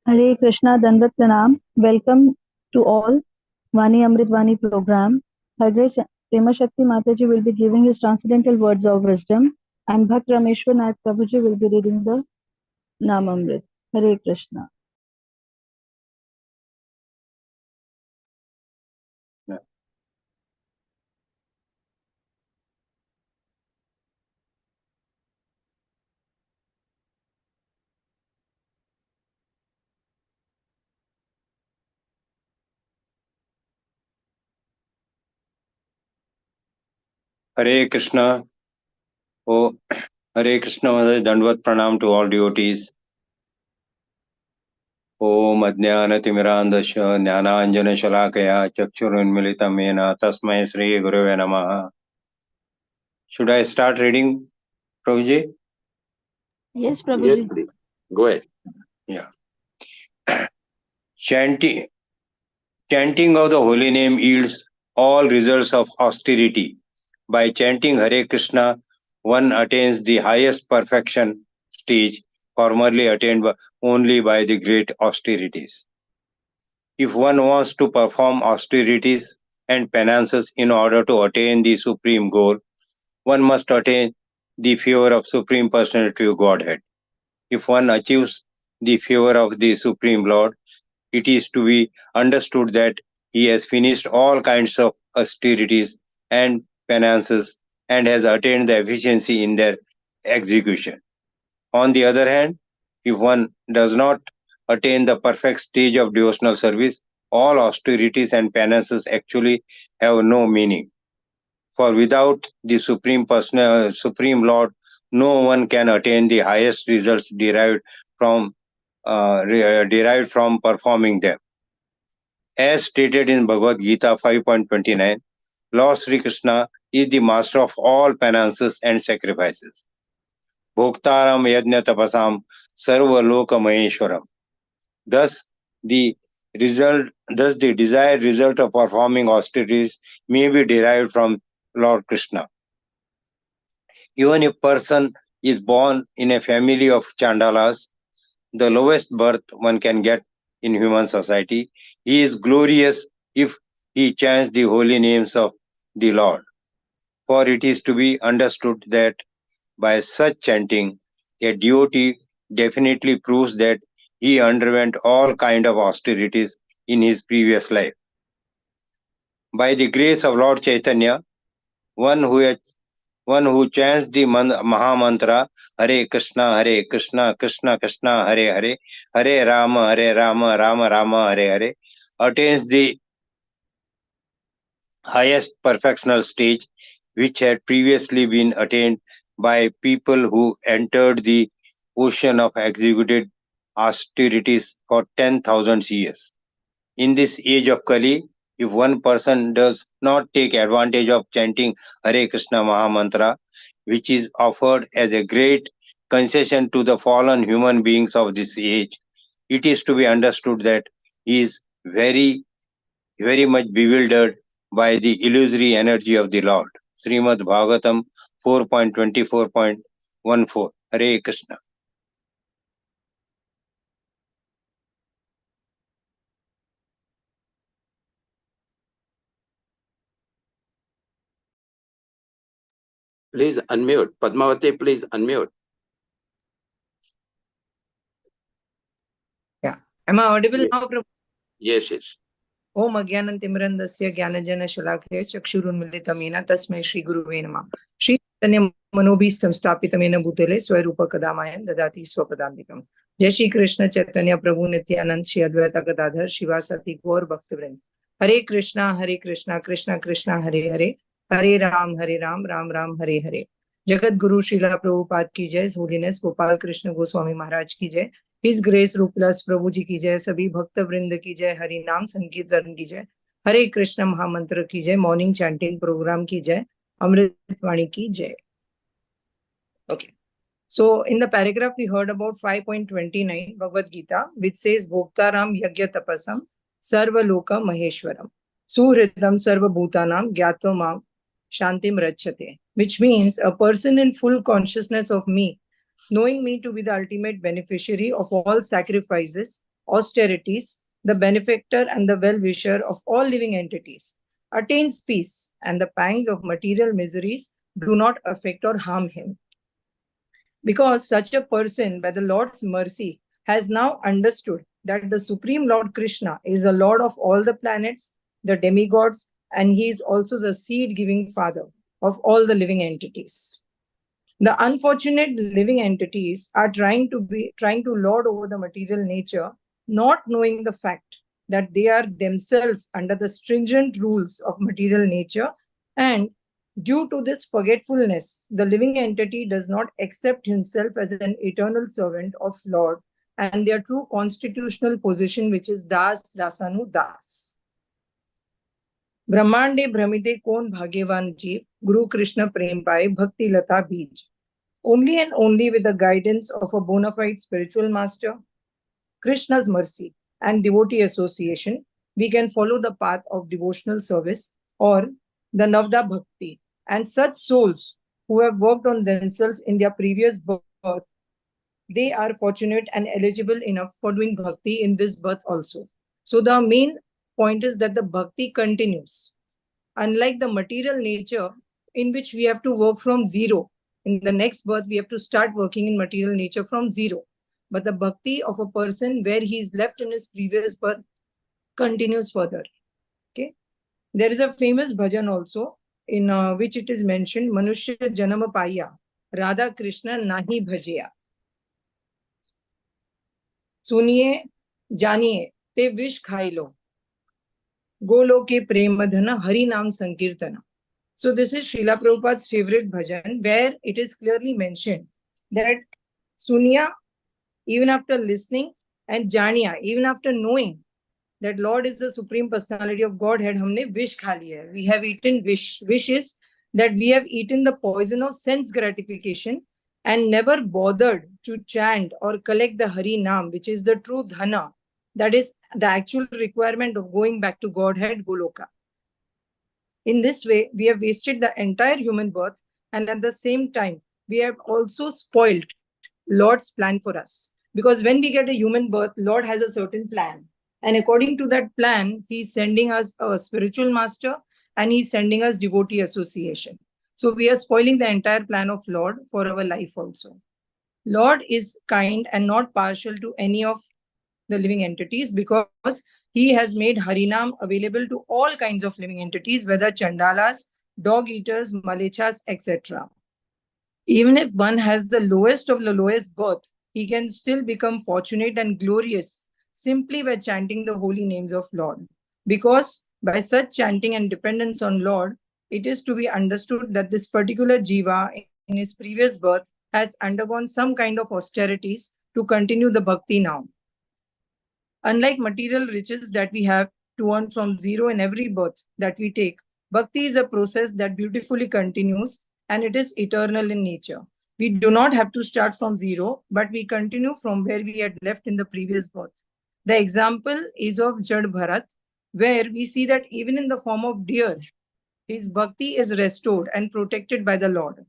Hare Krishna, Dandat Pranam. Welcome to all Vani Amrit Vani program. Her Grace Prema Shakti Mataji will be giving his transcendental words of wisdom, and Bhakt Rameshwar Nayak Prabhuji will be reading the Nam Amrit. Hare Krishna. Hare Krishna. Oh, Hare Krishna, Dandvat Pranam to all devotees. Om Ajnanatimirandasya Jnananjana Shalakaya Chakshurunmilitam Yena Tasmai Sri Gurave Namaha. Should I start reading, Prabhuji? Yes, Prabhuji. Yes, go ahead. Yeah. Chanting of the holy name yields all results of austerity. By chanting Hare Krishna, one attains the highest perfection stage, formerly attained only by the great austerities. If one wants to perform austerities and penances in order to attain the supreme goal, one must attain the favor of Supreme Personality of Godhead. If one achieves the favor of the Supreme Lord, it is to be understood that he has finished all kinds of austerities and penances and has attained the efficiency in their execution. On the other hand, if one does not attain the perfect stage of devotional service, all austerities and penances actually have no meaning. For without the Supreme Lord, no one can attain the highest results from derived from performing them. As stated in Bhagavad Gita 5.29, Lord Sri Krishna is the master of all penances and sacrifices. Bhoktaram yajna tapasam sarva loka maheshwaram. Thus, the the desired result of performing austerities may be derived from Lord Krishna. Even if a person is born in a family of Chandalas, the lowest birth one can get in human society, he is glorious if he chants the holy names of the Lord. For it is to be understood that by such chanting, a devotee definitely proves that he underwent all kind of austerities in his previous life. By the grace of Lord Chaitanya, one who chants the Maha Mantra Hare Krishna, Krishna Krishna, Hare Hare, Hare Rama, Rama Rama, Hare Hare, attains the highest perfectional stage which had previously been attained by people who entered the ocean of executed austerities for 10,000 years. In this age of Kali, if one person does not take advantage of chanting Hare Krishna Maha Mantra, which is offered as a great concession to the fallen human beings of this age, it is to be understood that he is very, very much bewildered by the illusory energy of the Lord. Srimad Bhagavatam 4.24.14. Hare Krishna. Please unmute. Padmavati, please unmute. Yeah. Am I audible now, Prabhu? Yes, yes. Om Agyanantimirandasya Gyanajana Shalakaya Chakshurunmilitam Yena Tasmai Shri Guruve Namah. Shri Chaitanya Manobhistam Stapitamena Bhutale Swarupa Kadamayan Dadati Swapadambikam. Jai Shri Krishna Chaitanya Prabhu Nityanand Shri Advaita Gadadhar Shivasati Gaur Bhaktivinoda. Hare Krishna, Krishna Krishna, Hare Hare, Hare Ram, Ram Ram, Hare Hare. Jagat Guru Srila Prabhupada ki jai, His Holiness Gopal Krishna Goswami Maharaj ki jai, His Grace Rupalas प्रभु जी की जय, सभी भक्त वृंद की जय, हरि नाम संकीर्तन की जय, हरे कृष्ण महामंत्र की जय, मॉर्निंग चैंटिंग प्रोग्राम की जय, अमृतवाणी की जय. Okay. So in the paragraph we heard about 5.29 Bhagavad Gita, which says Bhoktaram Yagya Tapasam Sarva Loka Maheshwaram Suhridam Sarva Bhutanam Gyatvam Shantim Rachate, which means a person in full consciousness of me, knowing me to be the ultimate beneficiary of all sacrifices, austerities, the benefactor and the well-wisher of all living entities, attains peace, and the pangs of material miseries do not affect or harm him. Because such a person, by the Lord's mercy, has now understood that the Supreme Lord Krishna is the Lord of all the planets, the demigods, and he is also the seed-giving father of all the living entities. The unfortunate living entities are trying to lord over the material nature, not knowing the fact that they are themselves under the stringent rules of material nature, and due to this forgetfulness, the living entity does not accept himself as an eternal servant of Lord and their true constitutional position, which is Das Dasanu Das. ब्रह्मांडे भ्रमिते कौन भाग्यवान जीव गुरु कृष्ण प्रेम पाए भक्ति लता बीज. Only and only with the guidance of a bona fide spiritual master, Krishna's mercy and devotee association, we can follow the path of devotional service or the Navda Bhakti. And such souls who have worked on themselves in their previous birth, they are fortunate and eligible enough for doing Bhakti in this birth also. So the main point is that the Bhakti continues. Unlike the material nature in which we have to work from zero, in the next birth, we have to start working in material nature from zero. But the bhakti of a person where he is left in his previous birth continues further. Okay. There is a famous bhajan also in which it is mentioned, Manushya Janama Paya, Radha Krishna Nahi Bhajiya. Suniye, janiye, te vish khai lo. Goloke premadhana, Hari Naam Sankirtana. So this is Srila Prabhupada's favorite bhajan, where it is clearly mentioned that Sunya, even after listening, and Janiya, even after knowing that Lord is the Supreme Personality of Godhead, humne wish kha liya hai. We have eaten wish. Wish is that we have eaten the poison of sense gratification and never bothered to chant or collect the Hari Naam, which is the true dhana, that is the actual requirement of going back to Godhead, Goloka. In this way, we have wasted the entire human birth, and at the same time, we have also spoiled Lord's plan for us. Because when we get a human birth, Lord has a certain plan. And according to that plan, he's sending us a spiritual master and he's sending us devotee association. So we are spoiling the entire plan of Lord for our life also. Lord is kind and not partial to any of the living entities because he has made Harinam available to all kinds of living entities, whether chandalas, dog eaters, malechas, etc. Even if one has the lowest of the lowest birth, he can still become fortunate and glorious simply by chanting the holy names of Lord. Because by such chanting and dependence on Lord, it is to be understood that this particular jiva in his previous birth has undergone some kind of austerities to continue the bhakti now. Unlike material riches that we have to earn from zero in every birth that we take, bhakti is a process that beautifully continues and it is eternal in nature. We do not have to start from zero, but we continue from where we had left in the previous birth. The example is of Jad Bharat, where we see that even in the form of deer, his bhakti is restored and protected by the Lord.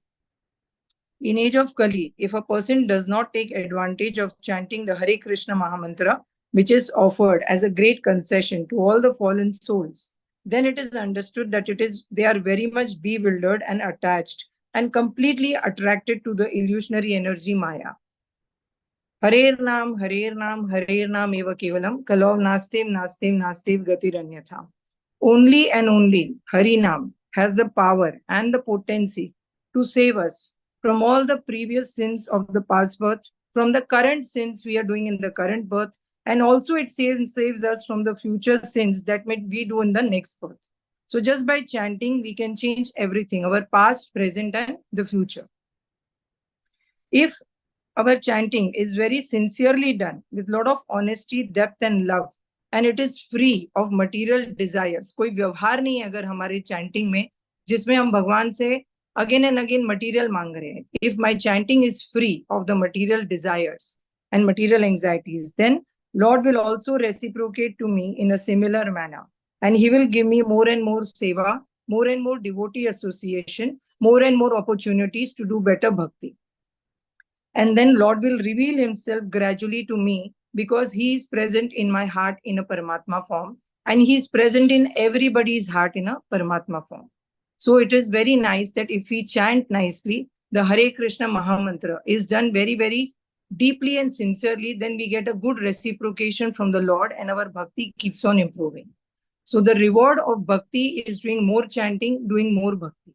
In age of Kali, if a person does not take advantage of chanting the Hare Krishna Mahamantra, which is offered as a great concession to all the fallen souls, then it is understood that they are very much bewildered and attached and completely attracted to the illusionary energy Maya. Harer Nam, Harer Nam, Harer Nam eva kevalam, kalav nastem, nastem, nastem gatiranyatha. Only and only Hari Nam has the power and the potency to save us from all the previous sins of the past birth, from the current sins we are doing in the current birth, and also it saves us from the future sins that we do in the next birth. So just by chanting, we can change everything, our past, present, and the future. If our chanting is very sincerely done with a lot of honesty, depth, and love, and it is free of material desires, कोई व्यवहार नहीं है अगर हमारे chanting में जिसमें हम भगवान से again and again material मांग रहे हैं. If my chanting is free of the material desires and material anxieties, then Lord will also reciprocate to me in a similar manner. And he will give me more and more seva, more and more devotee association, more and more opportunities to do better bhakti. And then Lord will reveal himself gradually to me because he is present in my heart in a Paramatma form, and he is present in everybody's heart in a Paramatma form. So it is very nice that if we chant nicely, the Hare Krishna Mahamantra is done very, very deeply and sincerely, then we get a good reciprocation from the Lord and our bhakti keeps on improving. So the reward of bhakti is doing more chanting, doing more bhakti.